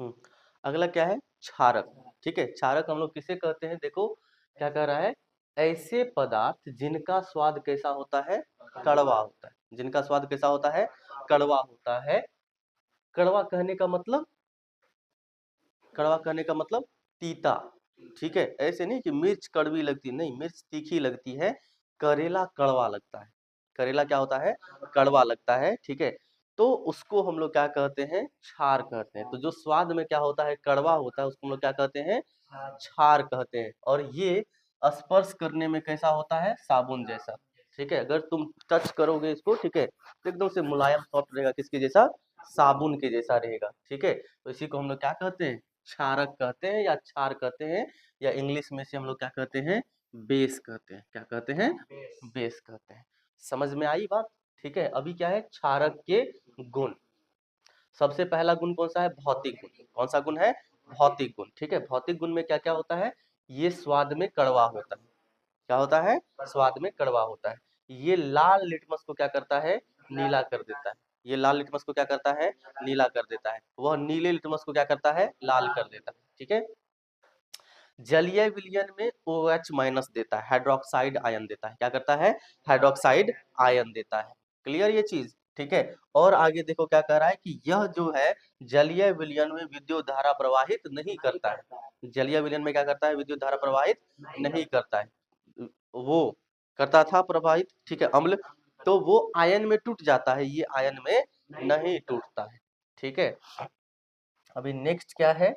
हम्म, अगला क्या है? क्षारक। ठीक है, क्षारक हम लोग किसे कहते हैं? देखो क्या कह रहा है, ऐसे पदार्थ जिनका स्वाद कैसा होता है? कड़वा होता है। जिनका स्वाद कैसा होता है? कड़वा होता है। कड़वा कहने का मतलब, कड़वा कहने का मतलब तीता। ठीक है, ऐसे नहीं कि मिर्च कड़वी लगती, नहीं, मिर्च तीखी लगती है। करेला कड़वा लगता है। करेला क्या होता है? कड़वा लगता है। ठीक है, तो उसको हम लोग क्या कहते हैं? क्षार कहते हैं। तो जो स्वाद में क्या होता है? कड़वा होता है, उसको हम लोग क्या कहते हैं? क्षार कहते हैं। और ये स्पर्श करने में कैसा होता है? साबुन जैसा। ठीक है, अगर तुम टच करोगे इसको, ठीक है, तो एकदम से मुलायम सॉफ्ट रहेगा, किसके जैसा? साबुन के जैसा रहेगा। ठीक है, तो इसी को हम लोग क्या कहते हैं? क्षारक कहते हैं या क्षार कहते हैं, या इंग्लिश में से हम लोग क्या कहते हैं? बेस कहते हैं। क्या कहते हैं? बेस कहते हैं। समझ में आई बात? ठीक है, अभी क्या है? क्षारक के गुण। सबसे पहला गुण कौन सा है? भौतिक गुण। कौन सा गुण है? भौतिक गुण। ठीक है, भौतिक गुण में क्या क्या होता है? ये स्वाद में कड़वा होता है। क्या होता है? स्वाद में कड़वा होता है। ये लाल लिटमस को क्या करता है? नीला कर देता है। ये लाल लिटमस को क्या करता है? नीला कर देता है। वह नीले लिटमस को क्या करता है? लाल कर देता है। ठीक है, जलीय विलयन में OH माइनस देता है, हाइड्रोक्साइड आयन देता है। क्या करता है? हाइड्रोक्साइड आयन देता है। क्लियर ये चीज? ठीक है, और आगे देखो क्या कह रहा है कि यह जो है जलीय विलयन में विद्युत धारा प्रवाहित नहीं करता है। जलीय विलयन में क्या करता है? विद्युत धारा प्रवाहित नहीं करता है। वो करता था प्रवाहित, ठीक है, अम्ल, तो वो आयन में टूट जाता है, ये आयन में नहीं टूटता है। ठीक है, अभी नेक्स्ट क्या है?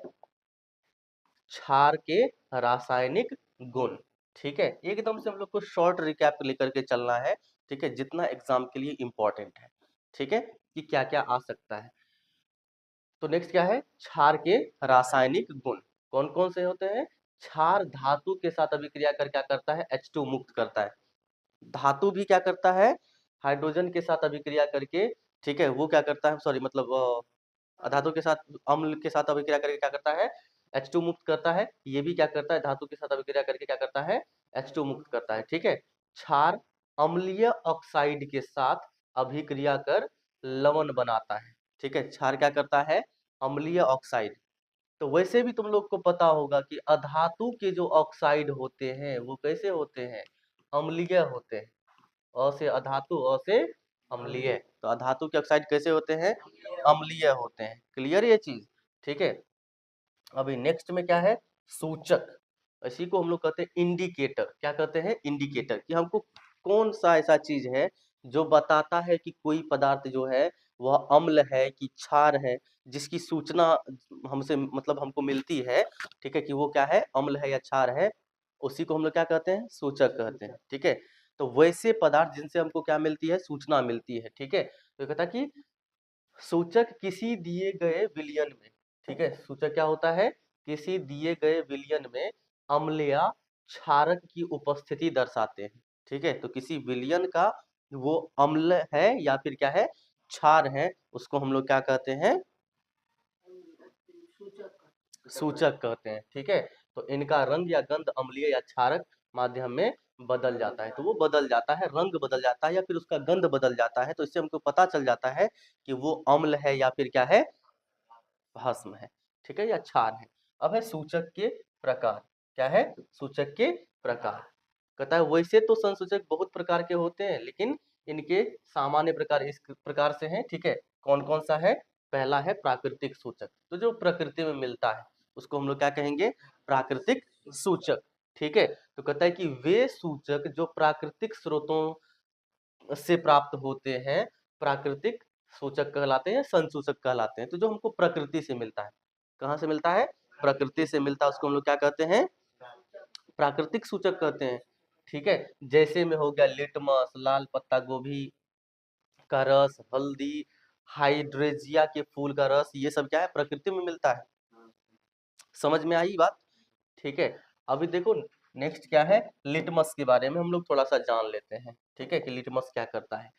क्षार के रासायनिक गुण। ठीक है, एकदम से हम लोग को शॉर्ट रिकैप लेकर के चलना है। ठीक है, जितना एग्जाम के लिए इंपॉर्टेंट है। ठीक है, कि क्या क्या आ सकता है। तो नेक्स्ट क्या है? क्षार के रासायनिक गुण। कौन कौन से होते हैं? क्षार धातु के साथ अभिक्रिया कर क्या करता है? H2 मुक्त करता है। धातु भी क्या करता है? हाइड्रोजन के साथ अभिक्रिया करके, ठीक है, वो क्या करता है, सॉरी मतलब धातु के साथ, अम्ल के साथ अभिक्रिया करके क्या करता है? H2 मुक्त करता है। ये भी क्या करता है? धातु के साथ अभिक्रिया करके क्या करता है? H2 मुक्त करता है। ठीक है, क्षार अम्लीय ऑक्साइड के साथ अभिक्रिया कर लवण बनाता है। ठीक है, क्षार क्या करता है? अम्लीय ऑक्साइड। तो वैसे भी तुम लोग को पता होगा कि अधातु के जो ऑक्साइड होते हैं वो कैसे होते हैं? अम्लीय होते हैं। अ से अधातु, अ से अम्लीय। तो अधातु के ऑक्साइड कैसे होते हैं? अम्लीय होते हैं। क्लियर ये चीज? ठीक है, अभी नेक्स्ट में क्या है? सूचक। इसी को हम लोग कहते हैं इंडिकेटर। क्या कहते हैं? इंडिकेटर, कि हमको कौन सा ऐसा चीज है जो बताता है कि कोई पदार्थ जो है वह अम्ल है कि क्षार है, जिसकी सूचना हमसे मतलब हमको मिलती है। ठीक है, कि वो क्या है? अम्ल है या क्षार है। उसी को हम लोग क्या कहते हैं? सूचक कहते हैं। ठीक है, तो वैसे पदार्थ जिनसे हमको क्या मिलती है? सूचना मिलती है। ठीक है, तो ये कहता है कि सूचक किसी दिए गए विलयन में, ठीक है, सूचक क्या होता है? किसी दिए गए विलयन में अम्ल या क्षारक की उपस्थिति दर्शाते हैं। ठीक है, तो किसी विलयन का वो अम्ल है या फिर क्या है? क्षार है, उसको हम लोग क्या कहते हैं? सूचक कहते हैं। ठीक है, तो इनका रंग या गंध अम्लीय या क्षारक माध्यम में बदल जाता है। तो वो बदल जाता है, रंग बदल जाता है या फिर उसका गंध बदल जाता है। तो इससे हमको पता चल जाता है कि वो अम्ल है या फिर क्या है? भस्म है। ठीक है, या क्षार है। अब है सूचक के प्रकार। क्या है? सूचक के प्रकार। कहता है वैसे तो संसूचक बहुत प्रकार के होते हैं, लेकिन इनके सामान्य प्रकार इस प्रकार से हैं। ठीक है, कौन कौन सा है? पहला है प्राकृतिक सूचक, तो जो प्रकृति में मिलता है उसको हम लोग क्या कहेंगे? प्राकृतिक सूचक। ठीक है, तो कहता है कि वे सूचक जो प्राकृतिक स्रोतों से प्राप्त होते हैं, प्राकृतिक सूचक कहलाते हैं, संसूचक कहलाते हैं। तो जो हमको प्रकृति से मिलता है, कहाँ से मिलता है? प्रकृति से मिलता है, उसको हम लोग क्या कहते हैं? प्राकृतिक सूचक कहते हैं। ठीक है, जैसे में हो गया लिटमस, लाल पत्ता गोभी का रस, हल्दी, हाइड्रेजिया के फूल का रस, ये सब क्या है? प्रकृति में मिलता है। समझ में आई बात? ठीक है, अभी देखो नेक्स्ट क्या है? लिटमस के बारे में हम लोग थोड़ा सा जान लेते हैं। ठीक है, कि लिटमस क्या करता है।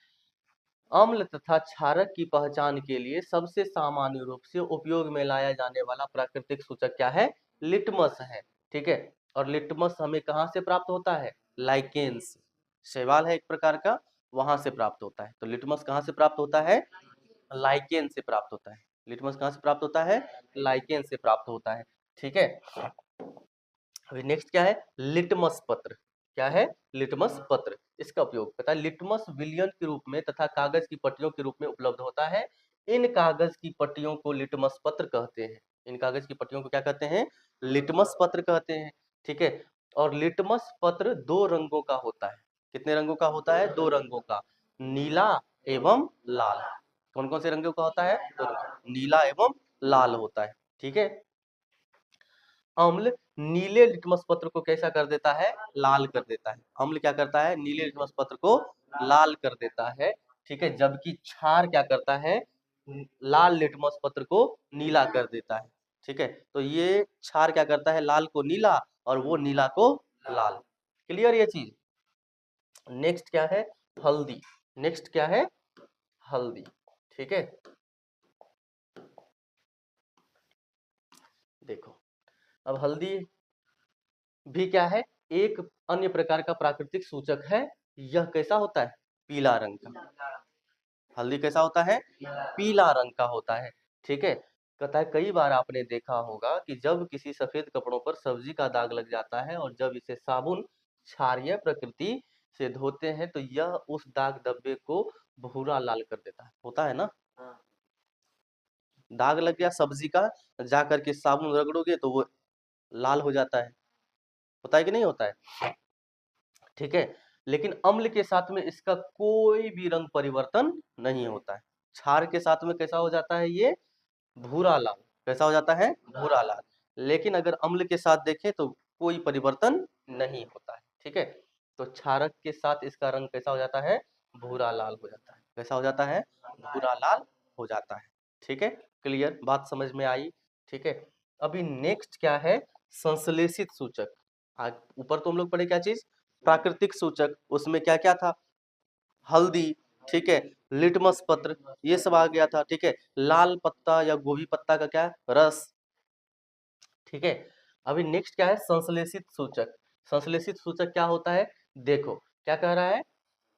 अम्ल तथा क्षारक की पहचान के लिए सबसे सामान्य रूप से उपयोग में लाया जाने वाला प्राकृतिक सूचक क्या है? लिटमस है। ठीक है, और लिटमस हमें कहाँ से प्राप्त होता है? लाइकेन्स, शैवाल है एक प्रकार का, वहां से प्राप्त होता है। तो लिटमस कहाँ से प्राप्त होता है? लाइकेन से प्राप्त होता है। लिटमस कहाँ से प्राप्त होता है? लाइकेन से प्राप्त होता है। ठीक है, अभी नेक्स्ट क्या है? लिटमस पत्र। क्या है? लिटमस पत्र। इसका उपयोग पता है, लिटमस विलयन के रूप में तथा कागज की पट्टियों के रूप में उपलब्ध होता है। इन कागज की पट्टियों को लिटमस पत्र कहते हैं। इन कागज की पट्टियों को क्या कहते हैं? लिटमस पत्र कहते हैं। ठीक है, और लिटमस पत्र दो रंगों का होता है। कितने रंगों का होता है? दो रंगों का, नीला एवं लाल। कौन कौन से रंगों का होता है? दो रंग, नीला एवं लाल होता है। ठीक है, अम्ल नीले लिटमस पत्र को कैसा कर देता है? लाल कर देता है। अम्ल क्या करता है? नीले लिटमस पत्र को लाल कर देता है। ठीक है, जबकि क्षार क्या करता है? लाल लिटमस पत्र को नीला कर देता है। ठीक है, तो ये क्षार क्या करता है? लाल को नीला और वो नीला को लाल। क्लियर ये चीज? नेक्स्ट क्या है? हल्दी। नेक्स्ट क्या है? हल्दी। ठीक है, देखो, अब हल्दी भी क्या है? एक अन्य प्रकार का प्राकृतिक सूचक है। यह कैसा होता है? पीला रंग का। हल्दी कैसा होता है? पीला रंग का होता है। ठीक है, कहता है कई बार आपने देखा होगा कि जब किसी सफेद कपड़ों पर सब्जी का दाग लग जाता है और जब इसे साबुन क्षारीय प्रकृति से धोते हैं तो यह उस दाग धब्बे को भूरा लाल कर देता है। होता है ना? दाग लग गया सब्जी का, जा करके साबुन रगड़ोगे तो वो लाल हो जाता है। होता है कि नहीं होता है? ठीक है, लेकिन अम्ल के साथ में इसका कोई भी रंग परिवर्तन नहीं होता है। क्षार के साथ में कैसा हो जाता है? ये भूरा लाल। कैसा हो जाता है? भूरा लाल। लेकिन अगर अम्ल के साथ देखें तो कोई परिवर्तन नहीं होता है। ठीक है, तो क्षारक के साथ इसका रंग कैसा हो जाता है? भूरा लाल हो जाता है। कैसा हो जाता है? भूरा लाल हो जाता है। ठीक है, क्लियर? बात समझ में आई? ठीक है, अभी नेक्स्ट क्या है? संश्लेषित सूचक। ऊपर तो हम लोग पढ़े क्या चीज? प्राकृतिक सूचक। उसमें क्या क्या था? हल्दी, ठीक है, लिटमस पत्र, ये सब आ गया था। ठीक है, लाल पत्ता या गोभी पत्ता का क्या? रस। ठीक है, अभी नेक्स्ट क्या है? संश्लेषित सूचक। संश्लेषित सूचक क्या होता है? देखो, क्या कह रहा है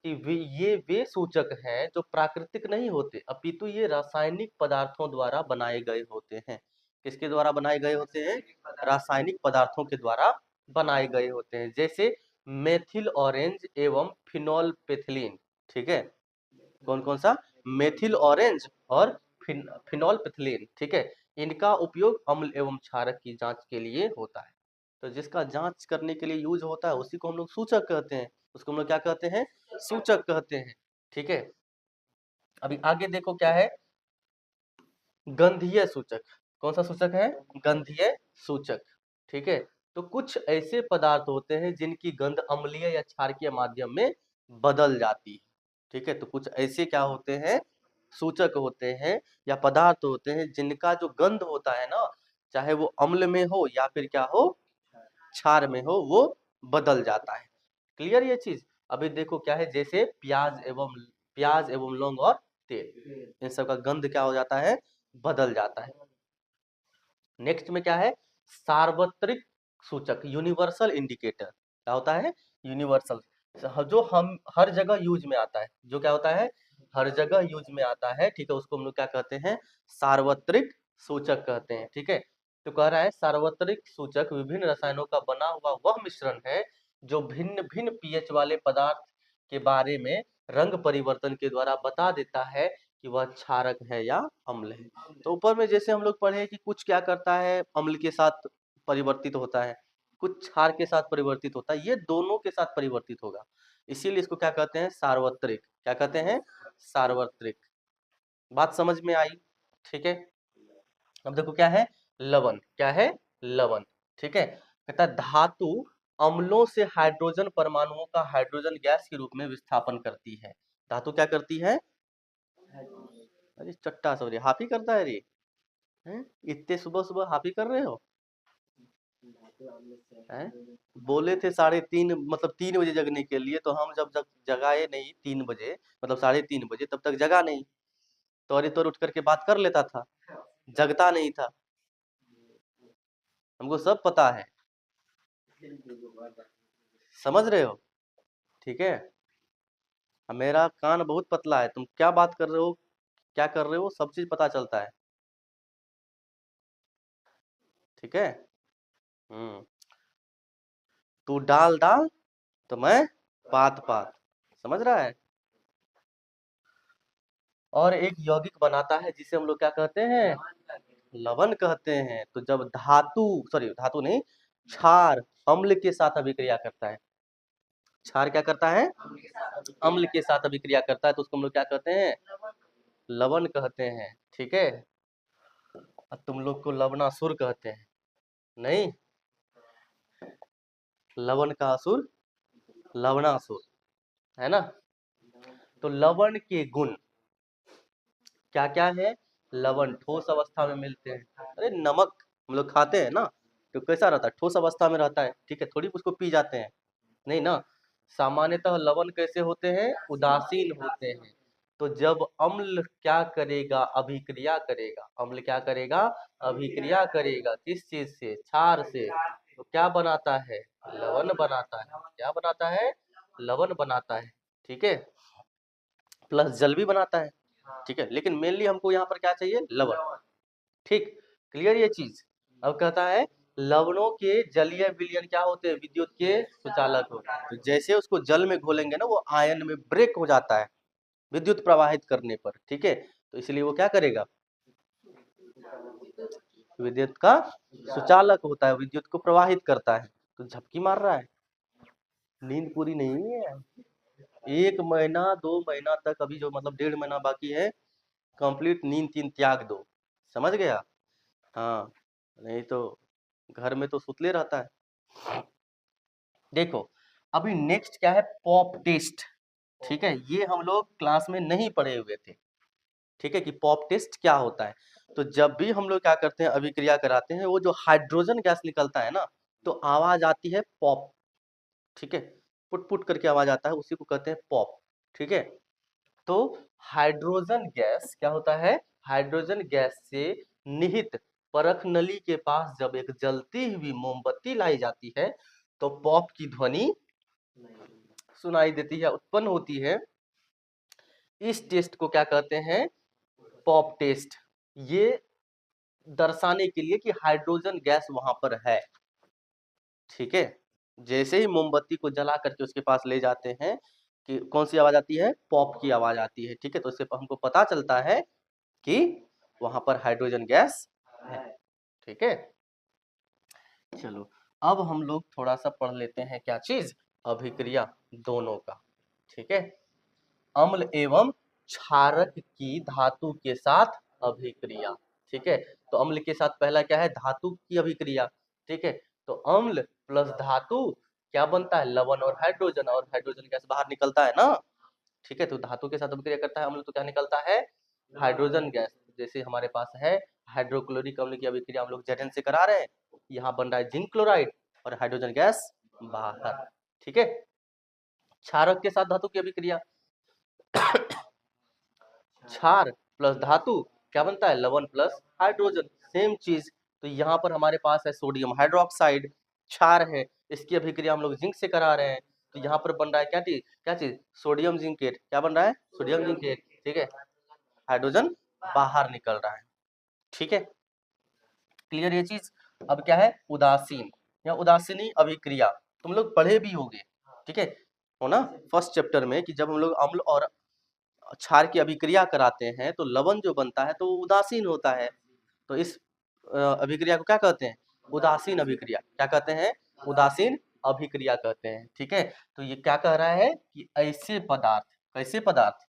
कि ये वे सूचक हैं जो प्राकृतिक नहीं होते अपितु ये रासायनिक पदार्थों द्वारा बनाए गए होते हैं। किसके द्वारा बनाए गए होते हैं? रासायनिक पदार्थों के द्वारा बनाए गए होते हैं, जैसे मेथिल ऑरेंज एवं फिनोल पेथिलीन। ठीक है, कौन कौन सा? मेथिल ऑरेंज और फिनोल पेथिलीन। ठीक है, इनका उपयोग अम्ल एवं क्षारक की जांच के लिए होता है। तो जिसका जांच करने के लिए यूज होता है उसी को हम लोग सूचक कहते हैं। उसको हम लोग क्या कहते हैं? सूचक कहते हैं। ठीक है, अभी आगे देखो क्या है? गंधीय सूचक। कौन सा सूचक है? गंधीय सूचक। ठीक है, तो कुछ ऐसे पदार्थ होते हैं जिनकी गंध अम्लीय या क्षारकीय माध्यम में बदल जाती है। ठीक है, तो कुछ ऐसे क्या होते हैं? सूचक होते हैं या पदार्थ होते हैं जिनका जो गंध होता है ना, चाहे वो अम्ल में हो या फिर क्या हो, क्षार में हो, वो बदल जाता है। क्लियर ये चीज? अभी देखो क्या है, जैसे प्याज एवं लौंग और तेल, इन सब का गंध क्या हो जाता है? बदल जाता है। नेक्स्ट में क्या है? सार्वत्रिक सूचक, यूनिवर्सल इंडिकेटर। क्या होता है? यूनिवर्सल, जो हम हर जगह यूज में आता है। जो क्या होता है? हर जगह यूज में आता है। ठीक है, उसको हम लोग क्या कहते हैं? सार्वत्रिक सूचक कहते हैं। ठीक है, तो कह रहा है सार्वत्रिक सूचक विभिन्न रसायनों का बना हुआ वह मिश्रण है जो भिन्न भिन्न पीएच वाले पदार्थ के बारे में रंग परिवर्तन के द्वारा बता देता है कि वह क्षारक है या अम्ल है। तो ऊपर में जैसे हम लोग पढ़े कि कुछ क्या करता है? अम्ल के साथ परिवर्तित होता है, कुछ क्षार के साथ परिवर्तित होता है, ये दोनों के साथ परिवर्तित होगा। इसीलिए इसको क्या कहते हैं? सार्वत्रिक। क्या कहते हैं? सार्वत्रिक। बात समझ में आई? ठीक है, अब देखो क्या है? लवण। क्या है? लवण। ठीक है, कहता है धातु अम्लों से हाइड्रोजन परमाणुओं का हाइड्रोजन गैस के रूप में विस्थापन करती है। धातु क्या करती है? अरे चट्टा सॉरी, हाफी करता है रे। हैं? इतने सुबह सुबह हाफी कर रहे हो? हैं? बोले थे 3:30, मतलब 3 बजे जगने के लिए, तो हम जब जग जगाए नहीं 3 बजे, मतलब 3:30 बजे, तब तक जगा नहीं। तोरी तोर उठ करके बात कर लेता था, जगता नहीं था। हमको सब पता है, समझ रहे हो? ठीक है, अब मेरा कान बहुत पतला है, तुम क्या बात कर रहे हो, क्या कर रहे हो, सब चीज पता चलता है। ठीक है। तू डाल डाल तो मैं पात पात, समझ रहा है। और एक यौगिक बनाता है जिसे हम लोग क्या कहते हैं, लवण कहते हैं। तो जब धातु, सॉरी धातु नहीं, क्षार अम्ल के साथ अभिक्रिया करता है, क्षार क्या करता है, अम्ल के साथ अभिक्रिया करता है, तो उसको हम लोग क्या कहते हैं, लवण कहते हैं। ठीक है। अब तुम लोग को लवणासुर कहते हैं, नहीं, लवण का असुर लवणासुर, है ना। तो लवण के गुण क्या क्या है, लवण ठोस अवस्था में मिलते हैं। अरे नमक हम लोग खाते हैं ना, तो कैसा रहता है, ठोस अवस्था में रहता है, ठीक है, थोड़ी उसको पी जाते हैं, नहीं ना। सामान्यतः लवण कैसे होते हैं, उदासीन होते हैं। तो जब अम्ल क्या करेगा, अभिक्रिया करेगा, अम्ल क्या करेगा, अभिक्रिया करेगा, किस चीज से, क्षार से, तो क्या बनाता है, लवण बनाता है। क्या बनाता है, लवण बनाता है। ठीक है, प्लस जल भी बनाता है। ठीक है, लेकिन मेनली हमको यहाँ पर क्या चाहिए, लवण। ठीक, क्लियर ये चीज। अब कहता है लवणों के जलीय विलयन क्या होते हैं, विद्युत के सुचालक होते हैं। तो जैसे उसको जल में घोलेंगे ना, वो आयन में ब्रेक हो जाता है विद्युत प्रवाहित करने पर। ठीक है, तो इसलिए वो क्या करेगा, विद्युत का सुचालक होता है, विद्युत को प्रवाहित करता है। तो झपकी मार रहा है, नींद पूरी नहीं है। 1 महीना 2 महीना तक, अभी जो मतलब 1.5 महीना बाकी है, कंप्लीट नींद तीन त्याग दो, समझ गया। हाँ, नहीं तो घर में तो सुतले रहता है। देखो अभी नेक्स्ट क्या है, पॉप टेस्ट। ठीक है, ये हम लोग क्लास में नहीं पढ़े हुए थे। ठीक है, कि पॉप टेस्ट क्या होता है। तो जब भी हम लोग क्या करते हैं, अभिक्रिया कराते हैं, वो जो हाइड्रोजन गैस निकलता है ना, तो आवाज आती है पॉप। ठीक है, पुट पुट करके आवाज आता है, उसी को कहते हैं पॉप। ठीक है, तो हाइड्रोजन गैस क्या होता है, हाइड्रोजन गैस से निहित परख नली के पास जब एक जलती हुई मोमबत्ती लाई जाती है, तो पॉप की ध्वनि सुनाई देती है, उत्पन्न होती है। इस टेस्ट को क्या कहते हैं, पॉप टेस्ट। ये दर्शाने के लिए कि हाइड्रोजन गैस वहां पर है। ठीक है, जैसे ही मोमबत्ती को जला करके उसके पास ले जाते हैं, कि कौन सी आवाज आती है, पॉप की आवाज आती है। ठीक है, तो इससे हमको पता चलता है कि वहां पर हाइड्रोजन गैस है। ठीक है, चलो अब हम लोग थोड़ा सा पढ़ लेते हैं, क्या चीज, अभिक्रिया दोनों का। ठीक है, अम्ल एवं क्षारक की धातु के साथ अभिक्रिया। ठीक है, तो अम्ल के साथ पहला क्या है, धातु की अभिक्रिया। ठीक है, तो अम्ल प्लस धातु क्या बनता है, लवण और हाइड्रोजन, और हाइड्रोजन गैस बाहर निकलता है ना। ठीक है, तो धातु के साथ अभिक्रिया करता है अम्ल, तो क्या निकलता है, हाइड्रोजन गैस। जैसे हमारे पास है हाइड्रोक्लोरिक अम्ल की अभिक्रिया हम लोग Zn से करा रहे हैं, यहाँ बन रहा है जिंक क्लोराइड और हाइड्रोजन गैस बाहर। ठीक है, क्षारक के साथ धातु की अभिक्रिया, क्षार प्लस धातु क्या बनता है, लवण प्लस हाइड्रोजन, सेम चीज। तो यहाँ पर हमारे पास है सोडियम हाइड्रोक्साइड, क्षार है, इसकी अभिक्रिया हम लोग जिंक से करा रहे हैं। तो यहाँ पर बन रहा है क्या चीज, क्या चीज, सोडियम जिंकेट। क्या बन रहा है, सोडियम जिंकेट। ठीक है, हाइड्रोजन बाहर निकल रहा है। ठीक है, क्लियर ये चीज। अब क्या है, उदासीन या उदासीनी अभिक्रिया, तुम लोग पढ़े भी होंगे। ठीक है, हो ना, फर्स्ट चैप्टर में, कि जब हम लोग अम्ल और क्षार की अभिक्रिया कराते हैं, तो लवण जो बनता है तो वो उदासीन होता है। तो इस अभिक्रिया को क्या कहते हैं, उदासीन अभिक्रिया। क्या कहते हैं, उदासीन अभिक्रिया कहते हैं। ठीक है, तो ये क्या कह रहा है कि ऐसे पदार्थ, कैसे पदार्थ,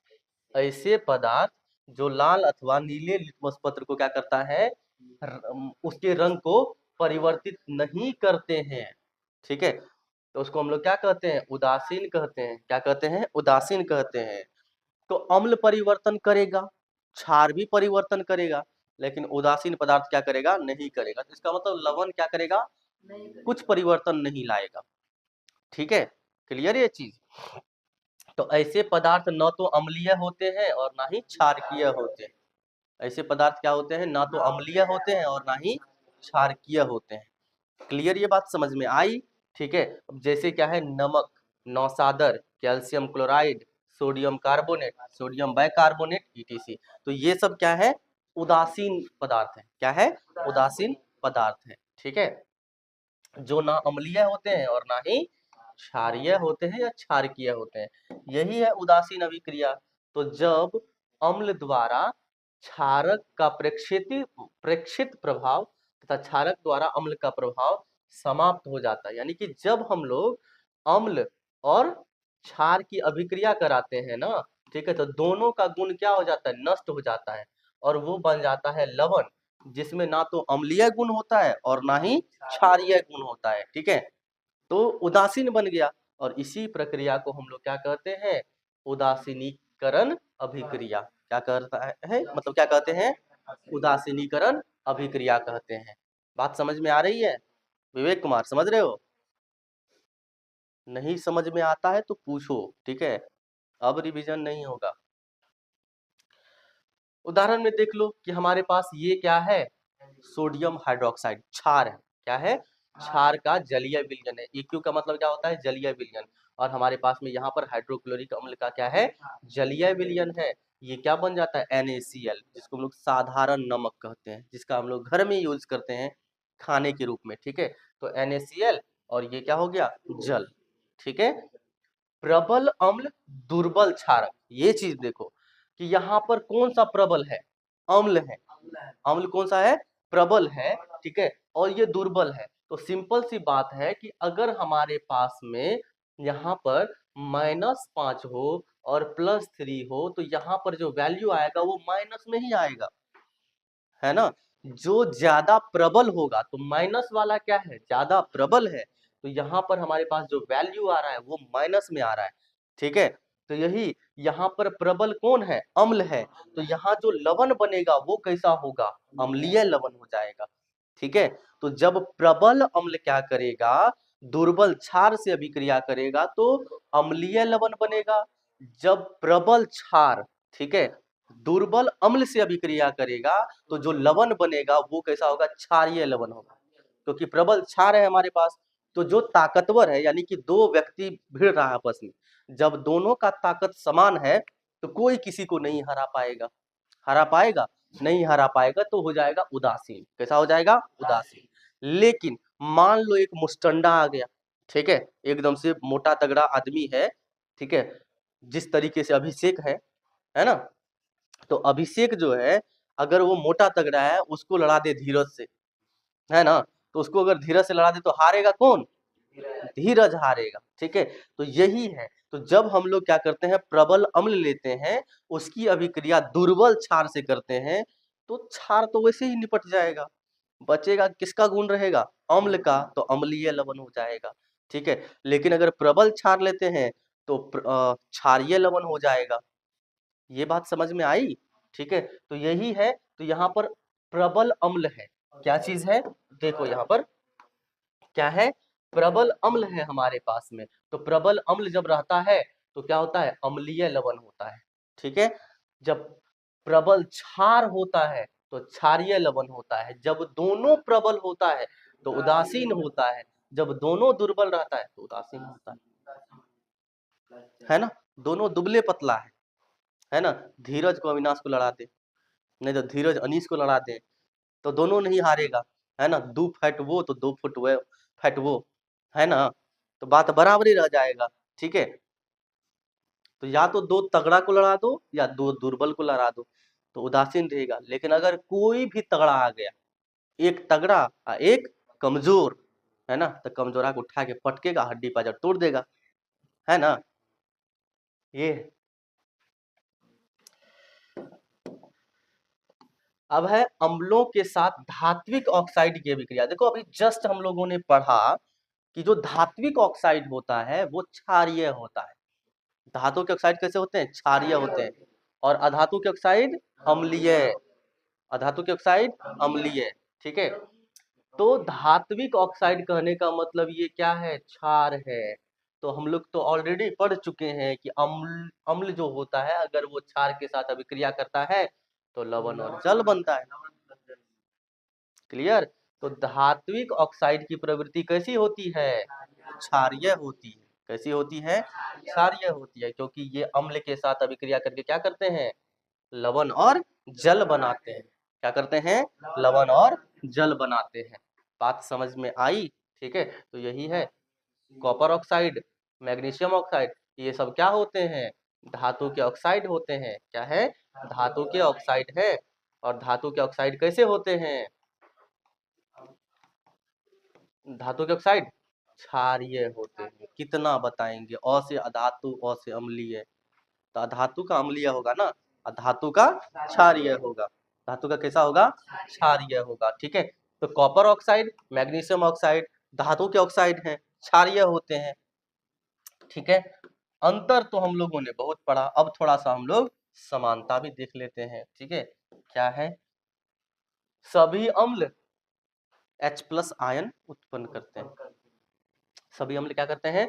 ऐसे पदार्थ जो लाल अथवा नीले लिटमस पत्र को क्या करता है, उसके रंग को परिवर्तित नहीं करते हैं। ठीक है, तो उसको हम लोग क्या कहते हैं, उदासीन कहते हैं। क्या कहते हैं, उदासीन कहते हैं। तो अम्ल परिवर्तन करेगा, क्षार भी परिवर्तन करेगा, लेकिन उदासीन पदार्थ क्या करेगा, नहीं करेगा। तो इसका मतलब लवण क्या करेगा, कुछ परिवर्तन नहीं लाएगा। ठीक है, क्लियर ये चीज। तो ऐसे पदार्थ न तो अम्लीय होते हैं और ना ही क्षारकीय होते हैं। ऐसे पदार्थ क्या होते हैं, ना तो अम्लीय होते हैं और ना ही क्षारकीय होते हैं। क्लियर ये बात समझ में आई। ठीक है, अब जैसे क्या है, नमक, नौसादर, calcium chloride, sodium carbonate, sodium bicarbonate, etc. तो ये सब क्या है, उदासीन पदार्थ है। क्या है, उदासीन पदार्थ है। ठीक है, जो ना अम्लीय होते हैं और ना ही क्षारीय होते हैं या क्षारकीय होते हैं। यही है उदासीन अभिक्रिया। तो जब अम्ल द्वारा क्षारक का प्रेक्षित प्रभाव तथा क्षारक द्वारा अम्ल का प्रभाव समाप्त हो जाता है, यानी कि जब हम लोग अम्ल और क्षार की अभिक्रिया कराते हैं ना, ठीक है, तो दोनों का गुण क्या हो जाता है, नष्ट हो जाता है और वो बन जाता है लवण, जिसमें ना तो अम्लीय गुण होता है और ना ही क्षारीय गुण होता है। ठीक है, तो उदासीन बन गया और इसी प्रक्रिया को हम लोग क्या कहते हैं, उदासीनीकरण अभिक्रिया। क्या करता है मतलब क्या कहते हैं, उदासीनीकरण अभिक्रिया कहते हैं। बात समझ में आ रही है विवेक कुमार, समझ रहे हो? नहीं समझ में आता है तो पूछो, ठीक है, अब रिवीजन नहीं होगा। उदाहरण में देख लो कि हमारे पास ये क्या है, सोडियम हाइड्रोक्साइड, क्षार है। क्या है, क्षार का जलीय विलयन है। EQ का मतलब क्या होता है, जलीय विलयन। और हमारे पास में यहाँ पर हाइड्रोक्लोरिक अम्ल का क्या है, जलीय विलयन है। ये क्या बन जाता है, NaCl, जिसको हम लोग साधारण नमक कहते हैं, जिसका हम लोग घर में यूज करते हैं खाने के रूप में। ठीक है, तो NaCl और ये क्या हो गया, जल। ठीक है, प्रबल अम्ल दुर्बल क्षारक, ये चीज देखो कि यहाँ पर कौन सा प्रबल है, अम्ल है। अम्ल कौन सा है, प्रबल है। ठीक है, और ये दुर्बल है। तो सिंपल सी बात है कि अगर हमारे पास में यहाँ पर -5 हो और +3 हो, तो यहाँ पर जो वैल्यू आएगा वो माइनस में ही आएगा, है ना। जो ज्यादा प्रबल होगा, तो माइनस वाला क्या है, ज्यादा प्रबल है, तो यहाँ पर हमारे पास जो वैल्यू आ रहा है वो माइनस में आ रहा है। ठीक है, तो यही यहाँ पर प्रबल कौन है, अम्ल है, तो यहाँ जो लवण बनेगा वो कैसा होगा, अम्लीय लवण हो जाएगा। ठीक है, तो जब प्रबल अम्ल क्या करेगा, दुर्बल क्षार से अभिक्रिया करेगा तो अम्लीय लवण बनेगा। जब प्रबल क्षार, ठीक है, दुर्बल अम्ल से अभिक्रिया करेगा तो जो लवण बनेगा वो कैसा होगा, क्षारीय लवण होगा। क्योंकि प्रबल क्षार है हमारे पास, तो जो ताकतवर है, यानी कि दो व्यक्ति भिड़ रहा है आपस में, जब दोनों का ताकत समान है तो कोई किसी को नहीं हरा पाएगा। हरा पाएगा, नहीं हरा पाएगा, तो हो जाएगा उदासीन। कैसा हो जाएगा, उदासीन। लेकिन मान लो एक मुस्टंडा आ गया, ठीक है, एकदम से मोटा तगड़ा आदमी है, ठीक है, जिस तरीके से अभिषेक है ना, तो अभिषेक जो है, अगर वो मोटा तगड़ा है, उसको लड़ा दे धीरज से, है ना, तो उसको अगर धीरज से लड़ा दे तो हारेगा कौन, धीरज हारेगा। ठीक है, तो यही है। तो जब हम लोग क्या करते हैं, प्रबल अम्ल लेते हैं, उसकी अभिक्रिया दुर्बल क्षार से करते हैं, तो क्षार तो वैसे ही निपट जाएगा, बचेगा किसका गुण रहेगा, अम्ल का, तो अम्लीय लवण हो जाएगा। ठीक है, लेकिन अगर प्रबल क्षार लेते हैं तो क्षारीय लवण हो जाएगा। ये बात समझ में आई? ठीक है, तो यही है। तो यहाँ पर प्रबल अम्ल है, क्या चीज है, देखो यहाँ पर क्या है, प्रबल अम्ल है हमारे पास में। तो प्रबल अम्ल जब रहता है तो क्या होता है, अम्लीय लवण होता है। ठीक है, जब प्रबल क्षार होता है तो क्षारीय लवण होता है। जब दोनों प्रबल होता है तो उदासीन होता है। जब दोनों दुर्बल रहता है तो उदासीन होता है ना। दोनों दुबले पतला है ना। धीरज को अविनाश को लड़ा दे, नहीं तो धीरज अनीश को लड़ा दे, तो दोनों नहीं हारेगा, है ना। 2 फैट वो तो 2 फुट वो, फैट वो, है ना, तो बात बराबरी रह जाएगा। ठीक है, तो या तो दो तगड़ा को लड़ा दो या दो दुर्बल को लड़ा दो, तो उदासीन रहेगा। लेकिन अगर कोई भी तगड़ा आ गया, एक तगड़ा और एक कमजोर, है ना, तो कमजोरा को उठा के पटकेगा, हड्डी पाजर तोड़ देगा, है ना। ये अब है अम्लों के साथ धात्विक ऑक्साइड की अभिक्रिया। देखो अभी जस्ट हम लोगों ने पढ़ा कि जो धात्विक ऑक्साइड होता है वो क्षारीय होता है। धातु के ऑक्साइड कैसे होते हैं, क्षारीय होते हैं। और अधातु के ऑक्साइड अम्लीय, अधातु के ऑक्साइड अम्लीय। ठीक है, तो धात्विक ऑक्साइड कहने का मतलब ये क्या है, क्षार है। तो हम लोग तो ऑलरेडी पढ़ चुके हैं कि अम्ल अम्ल जो होता है, अगर वो क्षार के साथ अभिक्रिया करता है तो लवण और जल बनता है। क्लियर। तो धात्विक ऑक्साइड की प्रवृत्ति कैसी होती है, क्षारीय होती है। कैसी होती है, क्षारीय होती है, क्योंकि ये अम्ल के साथ अभिक्रिया करके क्या करते हैं, लवण और जल बनाते हैं। क्या करते हैं, लवण और जल बनाते हैं। बात समझ में आई? ठीक है, तो यही है कॉपर ऑक्साइड, मैग्नीशियम ऑक्साइड, ये सब क्या होते हैं? धातु के ऑक्साइड होते हैं। क्या है? धातु के ऑक्साइड है। और धातु के ऑक्साइड कैसे होते हैं? धातु के ऑक्साइड क्षारीय होते हैं। कितना बताएंगे? अ से अधातु, अ से अम्लीय, तो अधातु का अम्लीय होगा ना, अधातु का क्षारीय होगा। धातु का कैसा होगा? क्षारीय होगा। ठीक है, तो कॉपर ऑक्साइड, मैग्नीशियम ऑक्साइड धातु के ऑक्साइड हैं, क्षारीय होते हैं। ठीक है, अंतर तो हम लोगों ने बहुत पढ़ा, अब थोड़ा सा हम लोग समानता भी देख लेते हैं। ठीक है, क्या है? सभी अम्ल H+ आयन उत्पन्न करते हैं। सभी अम्ल क्या करते हैं?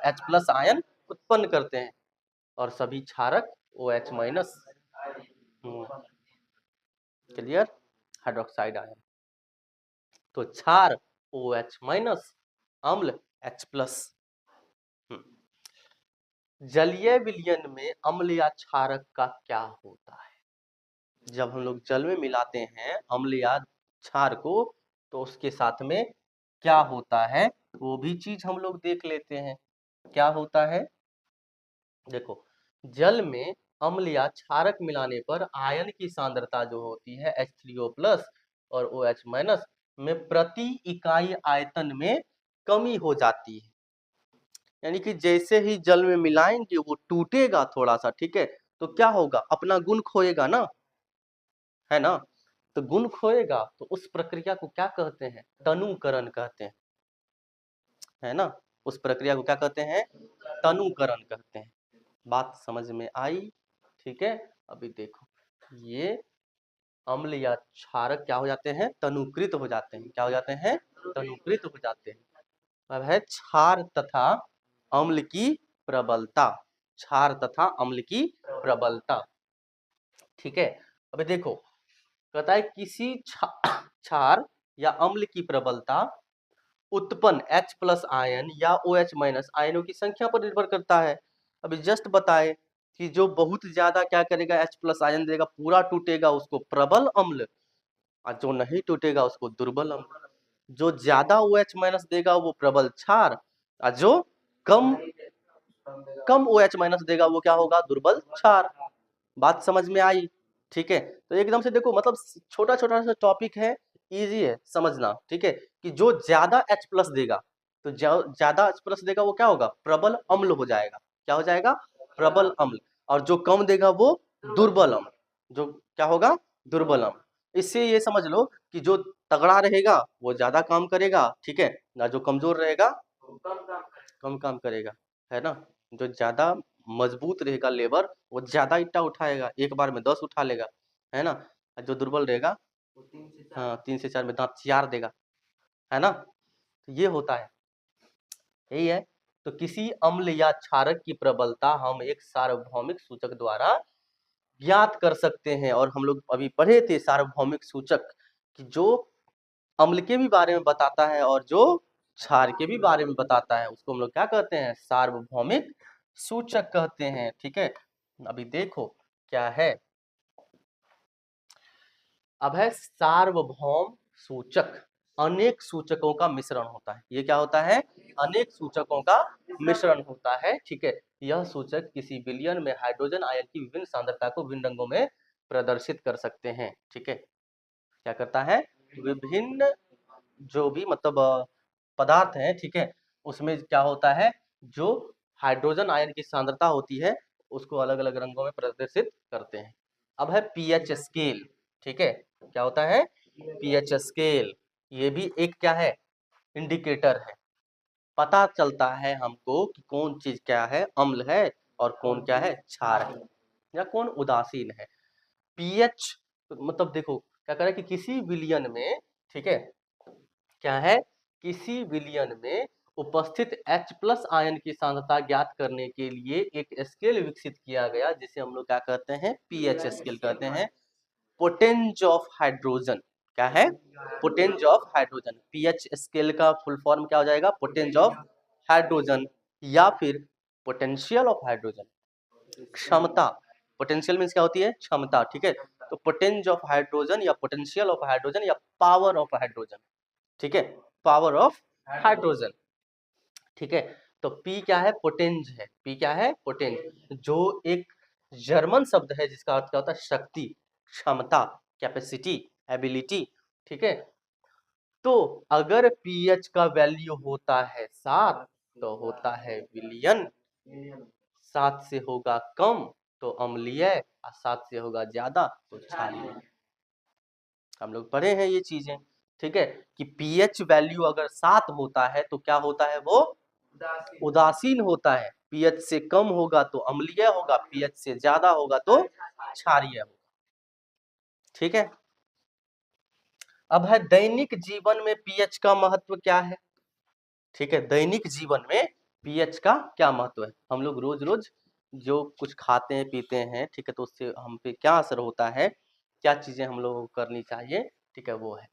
H+ आयन उत्पन्न करते हैं। और सभी क्षारक OH-। क्लियर? Hydroxide ion. तो क्षार OH-, अम्ल H+। जलीय विलयन में अम्ल या क्षारक का क्या होता है? जब हम लोग जल में मिलाते हैं अम्ल या क्षार को, तो उसके साथ में क्या होता है वो भी चीज हम लोग देख लेते हैं। क्या होता है? देखो, जल में अम्ल या क्षारक मिलाने पर आयन की सांद्रता जो होती है H3O+ और OH- में प्रति इकाई आयतन में कमी हो जाती है। यानी कि जैसे ही जल में मिलाएंगे वो टूटेगा थोड़ा सा, ठीक है, तो क्या होगा? अपना गुण खोएगा ना, है ना? तो गुण खोएगा तो उस प्रक्रिया को क्या कहते हैं? तनुकरण कहते हैं, है ना? उस प्रक्रिया को क्या कहते हैं? तनुकरण कहते हैं। बात समझ में आई? ठीक है, अभी देखो, ये अम्ल या क्षारक क्या हो जाते हैं? तनुकृत हो जाते हैं। क्या हो जाते हैं? तनुकृत हो जाते हैं। अब है क्षार तथा अम्ल की प्रबलता। क्षार तथा अम्ल की प्रबलता। ठीक है, अभी देखो, कहता है किसी क्षार या अम्ल की प्रबलता उत्पन्न H+ आयन या OH- आयनों की संख्या पर निर्भर करता है। अभी जस्ट बताए कि जो बहुत ज्यादा क्या करेगा? H+ आयन देगा, पूरा टूटेगा, उसको प्रबल अम्ल, और जो नहीं टूटेगा उसको दुर्बल अम्ल। जो ज्यादा OH- देगा वो प्रबल क्षार, और जो कम कम OH- देगा वो क्या होगा? दुर्बल क्षार। बात समझ में आई? ठीक है, तो एकदम से देखो, मतलब छोटा छोटा सा टॉपिक है, इजी है समझना। ठीक है, कि जो ज्यादा H+ देगा, तो ज्यादा H+ देगा वो क्या होगा? प्रबल अम्ल हो जाएगा। क्या हो जाएगा? प्रबल अम्ल। और जो कम देगा वो दुर्बल अम्ल। जो क्या होगा? दुर्बल अम्ल। इससे ये समझ लो कि जो तगड़ा रहेगा वो ज्यादा काम करेगा, ठीक है ना? जो कमजोर रहेगा कम काम करेगा, है ना? जो ज्यादा मजबूत रहेगा लेबर, वो ज्यादा ईटा उठाएगा, एक बार में 10 उठा लेगा, है ना? और जो दुर्बल रहेगा, हाँ, 3 से 4 में दांत चियार देगा, है ना? तो ये होता है, यही है। तो किसी अम्ल या क्षारक की प्रबलता हम एक सार्वभौमिक सूचक द्वारा ज्ञात कर सकते हैं। और हम लोग अभी पढ़े थे सार्वभौमिक सूचक, कि जो अम्ल के भी बारे में बताता है और जो क्षार के भी बारे में बताता है, उसको हम लोग क्या कहते हैं? सार्वभौमिक सूचक कहते हैं। ठीक है, अभी देखो क्या है, अब है सार्वभौम सूचक। अनेक सूचकों का मिश्रण होता है। ये क्या होता है? अनेक सूचकों का मिश्रण होता है। ठीक है, यह सूचक किसी विलयन में हाइड्रोजन आयन की विभिन्न सांद्रता को विभिन्न रंगों में प्रदर्शित कर सकते हैं। ठीक है, क्या करता है? विभिन्न जो भी मतलब पदार्थ हैं, ठीक है, उसमें क्या होता है? जो हाइड्रोजन आयन की सांद्रता होती है उसको अलग अलग रंगों में प्रदर्शित करते हैं। अब है पीएच स्केल। ठीक है, क्या होता है? PH scale. ये भी एक क्या है? इंडिकेटर है। पता चलता है हमको कि कौन चीज क्या है? अम्ल है, और कौन क्या है? क्षार है, या कौन उदासीन है। पीएच मतलब देखो क्या कर रहा है कि किसी विलयन में, ठीक है, क्या है? किसी विलयन में उपस्थित H+ आयन की सांद्रता ज्ञात करने के लिए एक स्केल विकसित किया गया, जिसे हम लोग क्या कहते हैं? पीएच स्केल कहते हैं। पोटेंज ऑफ हाइड्रोजन। क्या है? पोटेंज ऑफ हाइड्रोजन। पीएच स्केल का फुल फॉर्म क्या हो जाएगा? पोटेंज ऑफ हाइड्रोजन, या फिर पोटेंशियल ऑफ हाइड्रोजन, क्षमता। पोटेंशियल मीन्स क्या होती है? क्षमता। ठीक है, तो पोटेंज ऑफ हाइड्रोजन या पोटेंशियल ऑफ हाइड्रोजन या पावर ऑफ हाइड्रोजन, ठीक है, पावर ऑफ हाइड्रोजन। ठीक है, तो P क्या है, पोटेंज है। P क्या है, पोटेंज, जो एक जर्मन शब्द है जिसका अर्थ क्या होता है, शक्ति, क्षमता, कैपेसिटी, एबिलिटी। ठीक है, तो अगर pH का वैल्यू होता है 7 तो होता है विलियन, 7 से होगा कम तो अम्लीय, और 7 से होगा ज्यादा तो क्षारीय। हम लोग पढ़े हैं ये चीजें। ठीक है, कि pH वैल्यू अगर 7 होता है तो क्या होता है, वो उदासीन होता है। pH से कम होगा तो अम्लीय होगा, pH से ज्यादा होगा तो क्षारीय होगा। ठीक है, अब है दैनिक जीवन में pH का महत्व क्या है। ठीक है, दैनिक जीवन में pH का क्या महत्व है। हम लोग रोज रोज जो कुछ खाते हैं पीते हैं, ठीक है, तो उससे हम पे क्या असर होता है, क्या चीजें हम लोगों को करनी चाहिए। ठीक है, वो है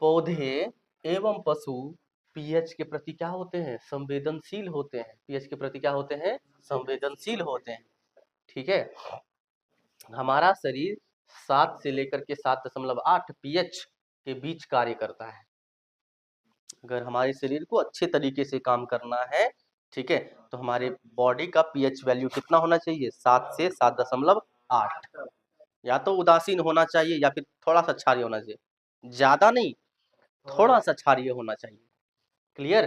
पौधे एवं पशु pH के प्रति क्या होते हैं, संवेदनशील होते हैं। pH के प्रति क्या होते हैं, संवेदनशील होते हैं। ठीक है, हमारा शरीर 7 से लेकर के 7.8 pH के बीच कार्य करता है। अगर हमारे शरीर को अच्छे तरीके से काम करना है, ठीक है, तो हमारे बॉडी का pH वैल्यू कितना होना चाहिए, 7 से 7.8। या तो उदासीन होना चाहिए या फिर थोड़ा सा क्षारीय होना चाहिए, ज्यादा नहीं, थोड़ा सा क्षारीय होना चाहिए। क्लियर।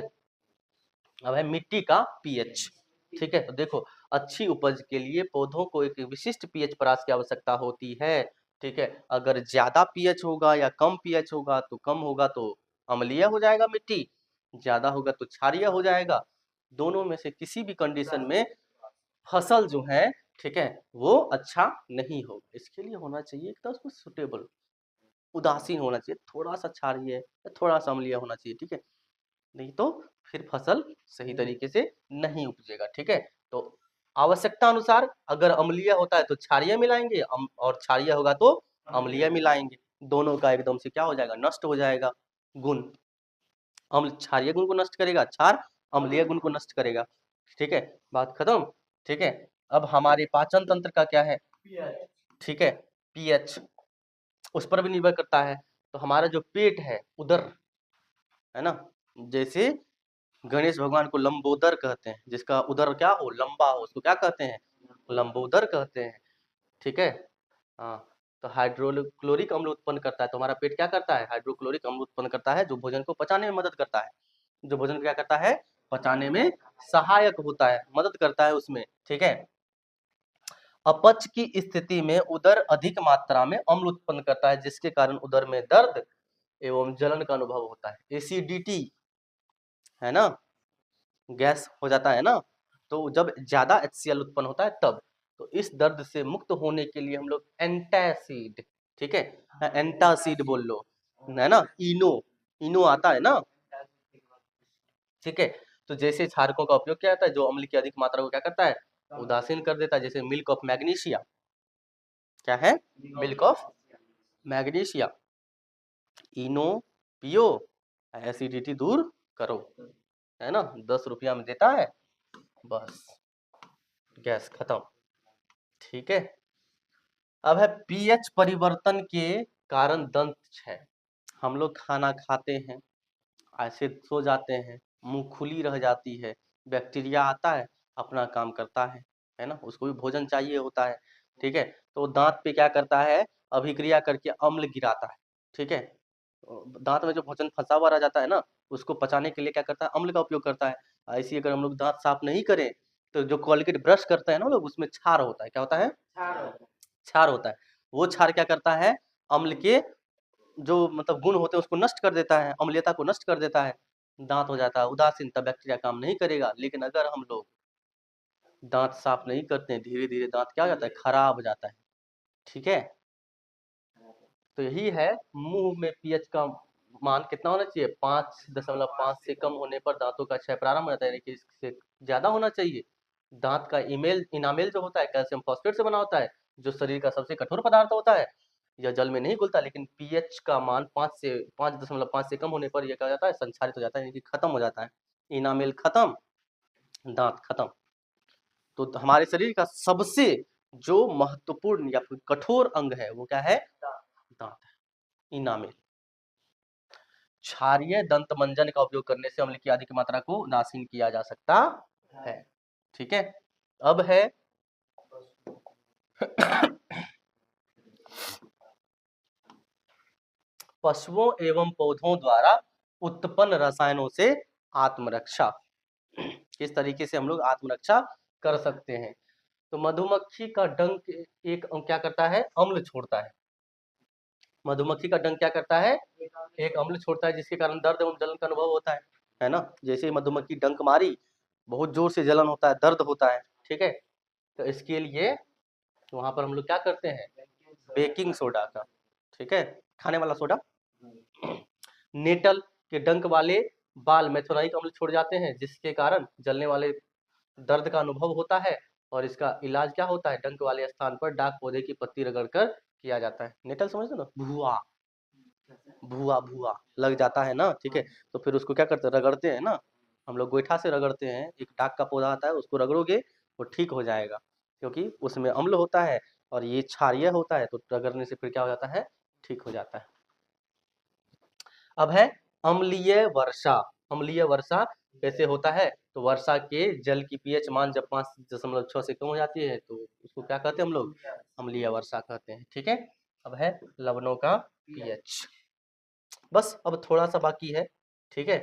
अब है मिट्टी का pH। ठीक है, तो देखो अच्छी उपज के लिए पौधों को एक विशिष्ट pH परास की आवश्यकता होती है। ठीक है, अगर ज्यादा pH होगा या कम pH होगा, तो कम होगा तो अम्लीय हो जाएगा मिट्टी, ज्यादा होगा तो क्षारीय हो जाएगा। दोनों में से किसी भी कंडीशन में फसल जो है, ठीक है, वो अच्छा नहीं होगा। इसके लिए होना चाहिए एकदम उसको सुटेबल, उदासीन होना चाहिए, थोड़ा सा क्षारीय, थोड़ा सा अम्लीय होना चाहिए। ठीक है, नहीं तो फिर फसल सही तरीके से नहीं उपजेगा। ठीक है, तो आवश्यकता अनुसार अगर अम्लीय होता है तो क्षारीय मिलाएंगे, और क्षारीय होगा तो अम्लीय मिलाएंगे। दोनों का एकदम से क्या हो जाएगा, नष्ट हो जाएगा गुण। अम्ल क्षारीय गुण को नष्ट करेगा, क्षार अम्लीय गुण को नष्ट करेगा। ठीक है, बात खत्म। ठीक है, अब हमारे पाचन तंत्र का क्या है, ठीक है, pH उस पर भी निर्भर करता है। तो हमारा जो पेट है, उदर है ना, जैसे गणेश भगवान को लंबोदर कहते हैं, जिसका उदर क्या हो, लंबा हो, उसको क्या कहते हैं, लंबोदर कहते हैं। ठीक है, हाँ, तो हाइड्रोक्लोरिक अम्ल उत्पन्न करता है। तो हमारा पेट क्या करता है, हाइड्रोक्लोरिक अम्ल उत्पन्न करता है, जो भोजन को पचाने में मदद करता है, जो भोजन को क्या करता है, पचाने में सहायक होता है, मदद करता है उसमें। ठीक है, अपच की स्थिति में उदर अधिक मात्रा में अम्ल उत्पन्न करता है, जिसके कारण उदर में दर्द एवं जलन का अनुभव होता है। एसिडिटी है ना, गैस हो जाता है ना, तो जब ज्यादा HCl उत्पन्न होता है तब। तो इस दर्द से मुक्त होने के लिए हम लोग एंटासिड, ठीक है, एंटासिड बोल लो, है ना, इनो, इनो आता है ना। ठीक है, तो जैसे क्षारकों का उपयोग किया जाता है, जो अम्ल की अधिक मात्रा को क्या करता है, उदासीन कर देता है। जैसे मिल्क ऑफ मैग्नीशिया, क्या है, मिल्क ऑफ मैग्नीशिया, इनो पियो, एसिडिटी दूर करो, है ना, 10 रुपया में देता है, बस गैस खत्म। ठीक है, अब है pH परिवर्तन के कारण दंत क्षय। हम लोग खाना खाते हैं, ऐसे सो जाते हैं, मुंह खुली रह जाती है, बैक्टीरिया आता है, अपना काम करता है ना, उसको भी भोजन चाहिए होता है। ठीक है, तो वो दांत पे क्या करता है, अभिक्रिया करके अम्ल गिराता है। ठीक है, दांत में जो भोजन फंसा हुआ रह जाता है ना, उसको पचाने के लिए क्या करता है, अम्ल का उपयोग करता है। ऐसी अगर हम लोग दांत साफ नहीं करें, तो जो कोलगेट ब्रश करते हैं ना लोग, उसमें क्षार होता है, क्या होता है, क्षार होता है। वो क्षार क्या करता है, अम्ल के जो मतलब गुण होते हैं उसको नष्ट कर देता है, अम्लीयता को नष्ट कर देता है। दांत हो जाता है उदासीन, तब बैक्टीरिया काम नहीं करेगा। लेकिन अगर हम लोग दांत साफ नहीं करते हैं, धीरे धीरे दांत क्या हो जाता है, खराब हो जाता है। ठीक है, तो यही है, मुंह में pH का मान कितना होना चाहिए, 5.5 से कम होने पर दांतों का क्षय प्रारंभ हो जाता है, यानी कि इससे ज्यादा होना चाहिए। दांत का इनामेल जो होता है कैल्शियम फॉस्फेट से बना होता है, जो शरीर का सबसे कठोर पदार्थ होता है। यह जल में नहीं घुलता, लेकिन pH का मान 5.5 से कम होने पर यह क्या हो जाता है, संक्षारित हो जाता है, यानी कि खत्म हो जाता है। इनामेल खत्म, दांत खत्म। तो हमारे शरीर का सबसे जो महत्वपूर्ण या फिर कठोर अंग है वो क्या है, दांत है, इनामेल। क्षारीय दंत मंजन का उपयोग करने से अम्ल की आदि की मात्रा को उदासीन किया जा सकता है। ठीक है, अब है पशुओं एवं पौधों द्वारा उत्पन्न रसायनों से आत्मरक्षा। किस तरीके से हम लोग आत्मरक्षा कर सकते हैं? तो मधुमक्खी का डंक एक क्या करता है? अम्ल छोड़ता है। मधुमक्खी का डंक क्या करता है? एक अम्ल छोड़ता है, जिसके कारण दर्द एवं जलन का अनुभव होता है ना। जैसे ही मधुमक्खी डंक मारी, बहुत जोर से जलन होता है, दर्द होता है। ठीक है, तो इसके लिए वहां पर हम लोग क्या करते हैं? बेकिंग सोडा का, ठीक है, खाने वाला सोडा। नेटल के डंक वाले बाल मेथोनाइक अम्ल छोड़ जाते हैं, जिसके कारण जलने वाले दर्द का अनुभव होता है। और इसका इलाज क्या होता है? डंक वाले स्थान पर डाक पौधे की पत्ती रगड़कर किया जाता है। नेटल समझते हो ना? भुआ भुआ भुआ लग जाता है ना, ठीक है, तो फिर उसको क्या करते हैं? रगड़ते हैं ना, हम लोग गोईठा से रगड़ते हैं। एक डाक का पौधा आता है, उसको रगड़ोगे वो ठीक हो जाएगा, क्योंकि उसमें अम्ल होता है और ये क्षारीय होता है, तो रगड़ने से फिर क्या हो जाता है? ठीक हो जाता है। अब है अम्लीय वर्षा। अम्लीय वर्षा कैसे होता है? तो वर्षा के जल की पीएच मान जब 5.6 से कम हो जाती है, तो उसको क्या कहते हैं हम लोग? अम्लीय वर्षा कहते हैं। ठीक है, अब है लवणों का पीएच। बस अब थोड़ा सा बाकी है। ठीक है,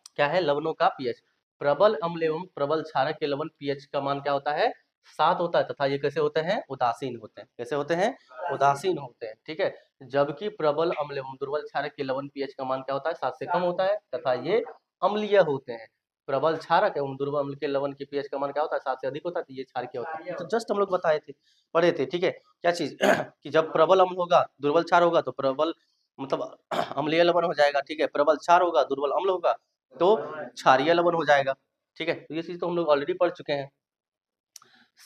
क्या है? लवणों का पीएच। प्रबल अम्ल एवं प्रबल क्षारक के लवण पीएच का मान क्या होता है? 7 होता है, तथा ये कैसे होते हैं? उदासीन होते हैं। कैसे होते हैं? उदासीन होते हैं। ठीक है, जबकि प्रबल अम्ल एवं दुर्बल क्षारक के लवण पीएच का मान क्या होता है? 7 से कम होता है, तथा ये अम्लीय होते हैं। प्रबल क्षारक एवं दुर्बल अम्ल के लवण के पीएच का मान क्या होता है? 7 से अधिक होता है, तो ये क्षारकीय होता है। तो जस्ट हम लोग बताए थे, पढ़े थे। ठीक है, क्या चीज? कि जब प्रबल अम्ल होगा, दुर्बल क्षार होगा, तो प्रबल मतलब अम्लीय लवण हो जाएगा। ठीक है, प्रबल क्षार होगा, दुर्बल अम्ल होगा, तो क्षारीय लवण हो जाएगा। ठीक है, तो ये चीज तो हम लोग ऑलरेडी पढ़ चुके हैं।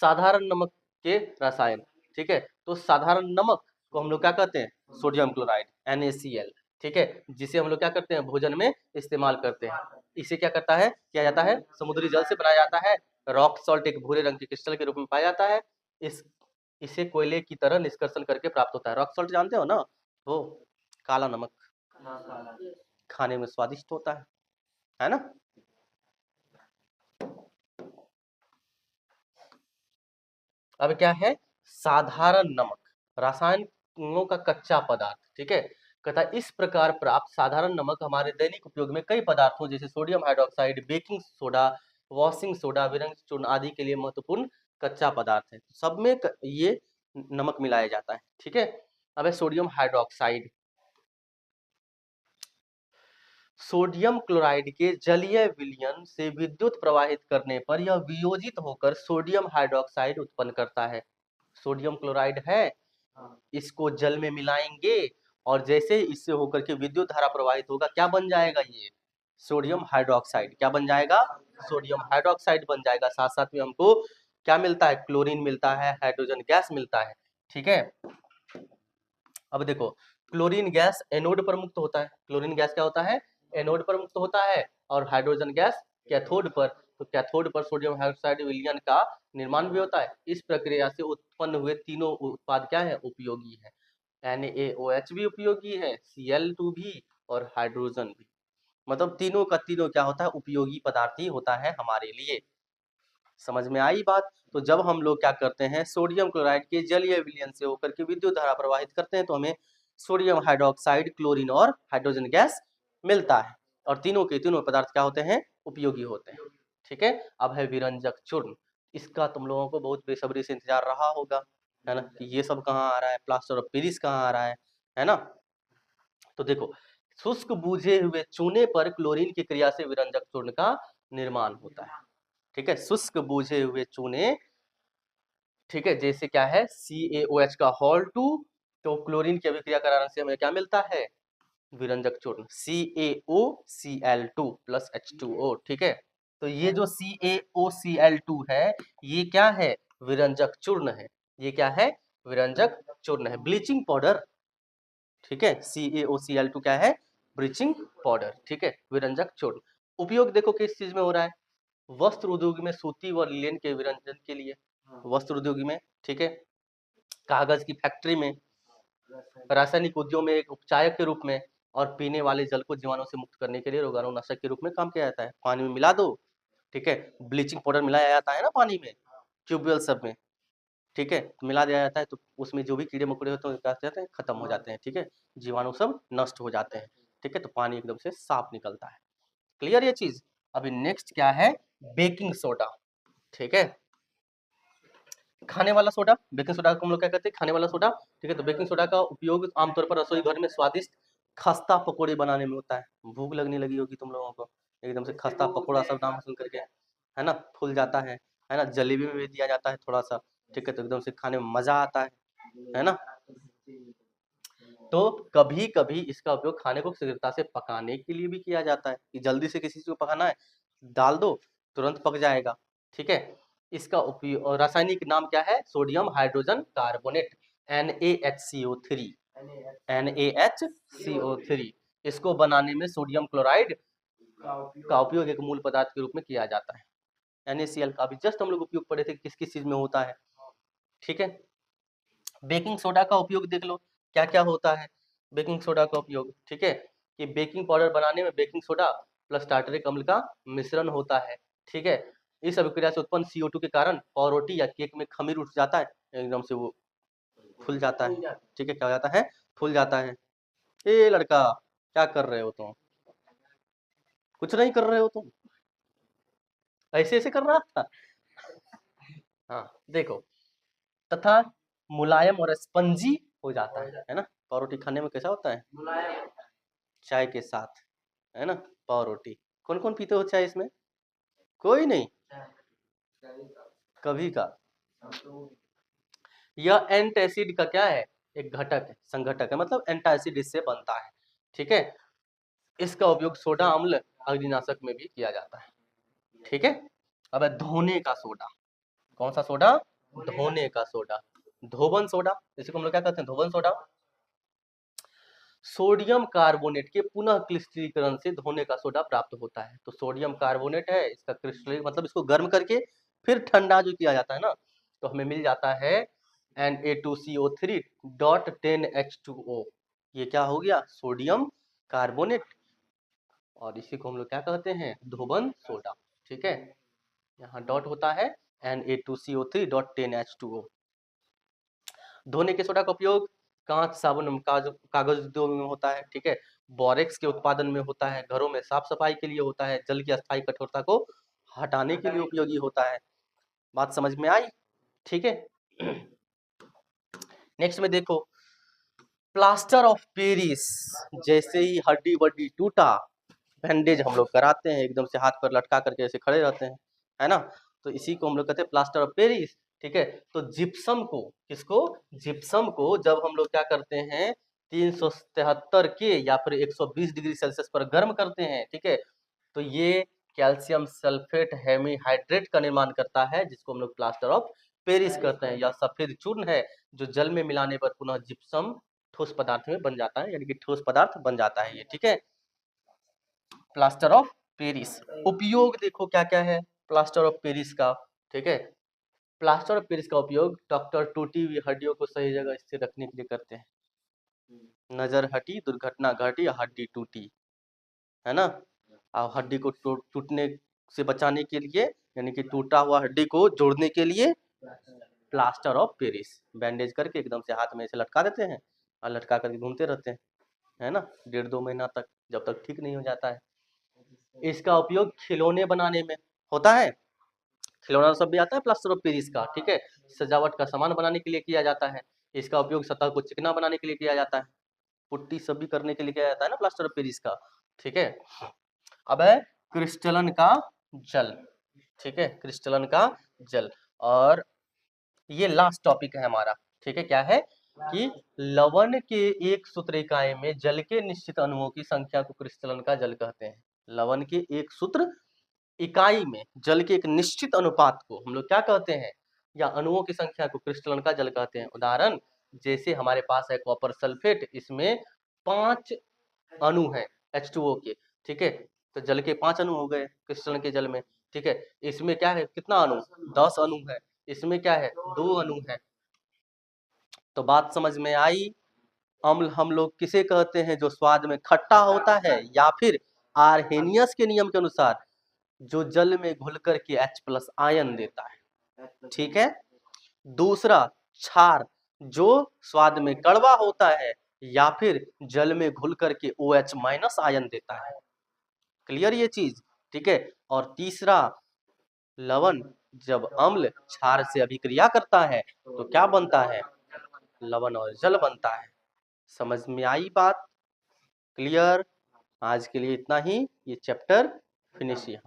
साधारण नमक के रसायन। ठीक है, तो साधारण नमक को हम लोग क्या कहते हैं? Sodium chloride, NaCl। ठीक है, जिसे हम लोग क्या करते हैं? भोजन में इस्तेमाल करते हैं। इसे क्या करता है? किया जाता है, समुद्री जल से बनाया जाता है। रॉक सॉल्ट एक भूरे रंग के क्रिस्टल के रूप में पाया जाता है। इसे कोयले की तरह निष्कर्षण करके प्राप्त होता है। रॉक सॉल्ट जानते हो ना? वो काला नमक, खाने में स्वादिष्ट होता है ना। अब क्या है? साधारण नमक, रासायनिकों का कच्चा पदार्थ। ठीक है, कहता है इस प्रकार प्राप्त साधारण नमक हमारे दैनिक उपयोग में कई पदार्थों जैसे sodium hydroxide, baking soda, washing soda, विरंग चूर्ण आदि के लिए महत्वपूर्ण कच्चा पदार्थ है। सब में ये नमक मिलाया जाता है। ठीक है, अब है सोडियम हाइड्रोक्साइड। सोडियम क्लोराइड के जलीय विलयन से विद्युत प्रवाहित करने पर यह वियोजित होकर सोडियम हाइड्रोक्साइड उत्पन्न करता है। सोडियम क्लोराइड है, इसको जल में मिलाएंगे और जैसे इससे होकर के विद्युत धारा प्रवाहित होगा, क्या बन जाएगा? ये सोडियम हाइड्रोक्साइड। क्या बन जाएगा? सोडियम हाइड्रोक्साइड बन जाएगा। साथ साथ में हमको क्या मिलता है? क्लोरीन मिलता है, हाइड्रोजन गैस मिलता है। ठीक है, अब देखो, क्लोरीन गैस एनोड पर मुक्त होता है। क्लोरीन गैस क्या होता है? एनोड पर मुक्त होता है। और हाइड्रोजन गैस कैथोड पर। तो कैथोड पर सोडियम हाइड्रोक्साइड विलयन का निर्माण भी होता है। इस प्रक्रिया से उत्पन्न हुए तीनों उत्पाद क्या है? उपयोगी है। NaOH भी उपयोगी है, Cl2 भी, और हाइड्रोजन भी। मतलब तीनों का तीनों क्या होता है? उपयोगी पदार्थ ही होता है हमारे लिए। समझ में आई बात? तो जब हम लोग क्या करते हैं? सोडियम क्लोराइड के जलीय विलयन से होकर के विद्युत धारा प्रवाहित करते हैं, तो हमें सोडियम हाइड्रोक्साइड, क्लोरीन और हाइड्रोजन गैस मिलता है। और तीनों के तीनों पदार्थ क्या होते हैं? उपयोगी होते हैं। ठीक है, अब है विरंजक चूर्ण। इसका तुम लोगों को बहुत बेसब्री से इंतजार रहा होगा, है ना, कि ये सब कहाँ आ रहा है, प्लास्टर ऑफ पेरिस कहाँ आ रहा है ना। तो देखो, शुष्क बूझे हुए चूने पर क्लोरीन की क्रिया से विरंजक चूर्ण का निर्माण होता है। ठीक है, शुष्क बूझे हुए चूने, ठीक है, जैसे क्या है? CaOH का Hol2, तो क्लोरीन की अभिक्रिया कराने से हमें क्या मिलता है? विरंजक चूर्ण CaOCl2 प्लस H2O। ठीक है, तो ये जो CaOCl2 है, ये क्या है? विरंजक चूर्ण है। ये क्या है? विरंजक चूर्ण है, ब्लीचिंग पाउडर। ठीक है, CaOCl2 क्या है? Bleaching powder. ठीक है, विरंजक चूर्ण। उपयोग देखो किस चीज में हो रहा है? वस्त्र उद्योग में सूती व लिनेन के विरंजन के लिए, वस्त्र उद्योग में। ठीक है, कागज की फैक्ट्री में, रासायनिक उद्योग में एक उपचायक के रूप में, और पीने वाले जल को जीवाणु से मुक्त करने के लिए रोगाणुनाशक के रूप में काम किया जाता है। पानी में मिला दो, ठीक है, ब्लीचिंग पाउडर मिलाया जाता है ना पानी में, ट्यूबवेल सब में, ठीक है, तो मिला दिया जाता है, तो उसमें जो भी कीड़े मकोड़े होते हैं क्या हो जाते हैं, खत्म हो जाते हैं, ठीक है, जीवाणु सब नष्ट हो जाते हैं, ठीक है, तो पानी एकदम से साफ निकलता है। क्लियर ये चीज। अभी नेक्स्ट क्या है, बेकिंग सोडा, ठीक है, खाने वाला सोडा, बेकिंग सोडा को हम लोग क्या कहते हैं, खाने वाला सोडा, ठीक है, तो बेकिंग सोडा का उपयोग आमतौर पर रसोई घर में स्वादिष्ट खस्ता पकौड़े बनाने में होता है। भूख लगने लगी होगी तुम लोगों को, एकदम से खस्ता पकौड़ा सब नाम सुन करके, है ना, फूल जाता है ना, जलेबी में भी दिया जाता है थोड़ा सा, ठीक है, तो एकदम से खाने में मजा आता है ना। तो कभी कभी इसका उपयोग खाने को शीघ्रता से पकाने के लिए भी किया जाता है, कि जल्दी से किसी चीज को पकाना है, डाल दो, तुरंत पक जाएगा, ठीक है। इसका उपयोग, रासायनिक नाम क्या है, sodium hydrogen carbonate, NaHCO3, NaHCO3। इसको बनाने में सोडियम क्लोराइड का उपयोग एक मूल पदार्थ के रूप में किया जाता है। NaCl का भी जस्ट हम लोग उपयोग पढ़े थे किस किस चीज में होता है, ठीक है। बेकिंग सोडा का उपयोग देख लो क्या क्या होता है, बेकिंग सोडा का उपयोग, ठीक है, कि बेकिंग पाउडर बनाने में बेकिंग सोडा प्लस टार्टरिक अम्ल का मिश्रण होता है, ठीक है। इस अभिक्रिया से उत्पन्न CO2 के कारण पावरोटी या केक में खमीर उठ जाता है, एकदम से वो फूल जाता है, ठीक है, क्या हो जाता है, फूल जाता है। ए लड़का, क्या कर रहे हो तुम, कुछ नहीं कर रहे हो तुम, ऐसे ऐसे कर रहा था। हाँ देखो, तथा मुलायम और स्पंजी हो जाता है ना। पावरोटी खाने में कैसा होता है, चाय के साथ, है ना, पावरोटी। कौन कौन पीते हो चाय इसमें, कोई नहीं, कभी का। यह एंटासिड का क्या है, एक घटक है, संघटक है, मतलब एंटासिड इससे बनता है, ठीक है। इसका उपयोग सोडा अम्ल अग्निनाशक में भी किया जाता है, ठीक है। अब है धोने का सोडा, कौन सा सोडा, धोने का सोडा, धोबन सोडा, इसी को हम लोग क्या कहते हैं, धोबन सोडा। सोडियम कार्बोनेट के पुनः क्रिस्टलीकरण से धोने का सोडा प्राप्त होता है। तो सोडियम कार्बोनेट है, इसका क्रिस्टल मतलब इसको गर्म करके फिर ठंडा जो किया जाता है ना, तो हमें मिल जाता है Na2CO3.10H2O। ये क्या हो गया, सोडियम कार्बोनेट, और इसी को हम लोग क्या कहते हैं, धोबन सोडा, ठीक है। यहाँ डॉट होता है Na2CO3.10H2O। धोने के सोडा का उपयोग कांच, साबुन, कागज उद्योग में होता है, ठीक है। बोरेक्स के उत्पादन में होता है, घरों में साफ सफाई के लिए होता है, जल की अस्थायी कठोरता को हटाने के लिए उपयोगी होता है। बात समझ में आई, ठीक है। नेक्स्ट में देखो, प्लास्टर ऑफ पेरिस, जैसे ही हड्डी वड्डी टूटा, बैंडेज हम लोग कराते हैं, एकदम से हाथ पर लटका करके ऐसे खड़े रहते हैं, है ना, तो इसी को हम लोग कहते हैं प्लास्टर ऑफ पेरिस, ठीक है। तो जिप्सम को, किसको, जिप्सम को जब हम लोग क्या करते हैं, 373 के या फिर 120 डिग्री सेल्सियस पर गर्म करते हैं, ठीक है, तो ये कैल्शियम सल्फेट हेमीहाइड्रेट का निर्माण करता है, जिसको हम लोग प्लास्टर ऑफ पेरिस कहते हैं। यह सफेद चूर्ण है जो जल में मिलाने पर पुनः जिप्सम ठोस पदार्थ में बन जाता है, यानी कि ठोस पदार्थ बन जाता है ये, ठीक है। प्लास्टर ऑफ पेरिस उपयोग देखो क्या क्या है प्लास्टर ऑफ पेरिस का, ठीक है। प्लास्टर ऑफ पेरिस का उपयोग डॉक्टर टूटी हुई हड्डियों को सही जगह स्थिर रखने के लिए करते हैं। नजर हटी, दुर्घटना घटी या हड्डी टूटी, है ना, और हड्डी को टूटने से बचाने के लिए, यानी कि टूटा हुआ हड्डी को जोड़ने के लिए प्लास्टर ऑफ पेरिस बैंडेज करके एकदम से हाथ में ऐसे लटका देते हैं, और लटका करके घूमते रहते हैं, है ना, 1.5-2 महीना तक, जब तक ठीक नहीं हो जाता है। इसका उपयोग खिलौने बनाने में होता है, खिलौना सब भी आता है प्लास्टर ऑफ पेरिस का, ठीक है। सजावट का सामान बनाने के लिए किया जाता है। इसका उपयोग सतह को चिकना बनाने के लिए किया जाता है, पुट्टी सब भी करने के लिए किया जाता है ना प्लास्टर ऑफ पेरिस का, ठीक है। अब है क्रिस्टलन का जल, ठीक है, क्रिस्टलन का जल। और ये लास्ट टॉपिक है हमारा, ठीक है, क्या है कि लवण के एक सूत्र इकाई में जल के निश्चित अणुओं की संख्या को क्रिस्टलन का जल कहते हैं। लवण के एक सूत्र इकाई में जल के एक निश्चित अनुपात को हम लोग क्या कहते हैं, या अणुओं की संख्या को क्रिस्टलन का जल कहते हैं। उदाहरण, जैसे हमारे पास है कॉपर सल्फेट, इसमें 5 अणु है H2O के, ठीक है, तो जल के 5 अणु हो गए क्रिस्टलन के जल में, ठीक है। इसमें क्या है, कितना अणु, 10 अणु है, इसमें क्या है, 2 अणु है। तो बात समझ में आई, अम्ल हम लोग किसे कहते हैं जो स्वाद में खट्टा होता है, या फिर आर्हेनियस के नियम के अनुसार जो जल में घुल कर के H+ आयन देता है, ठीक है। दूसरा क्षार जो स्वाद में कड़वा होता है या फिर जल में घुल करके OH- आयन देता है। क्लियर ये चीज, ठीक है। और तीसरा लवण, जब अम्ल क्षार से अभिक्रिया करता है तो क्या बनता है, लवण और जल बनता है। समझ में आई बात? क्लियर। आज के लिए इतना ही, ये चैप्टर फिनिश यहाँ।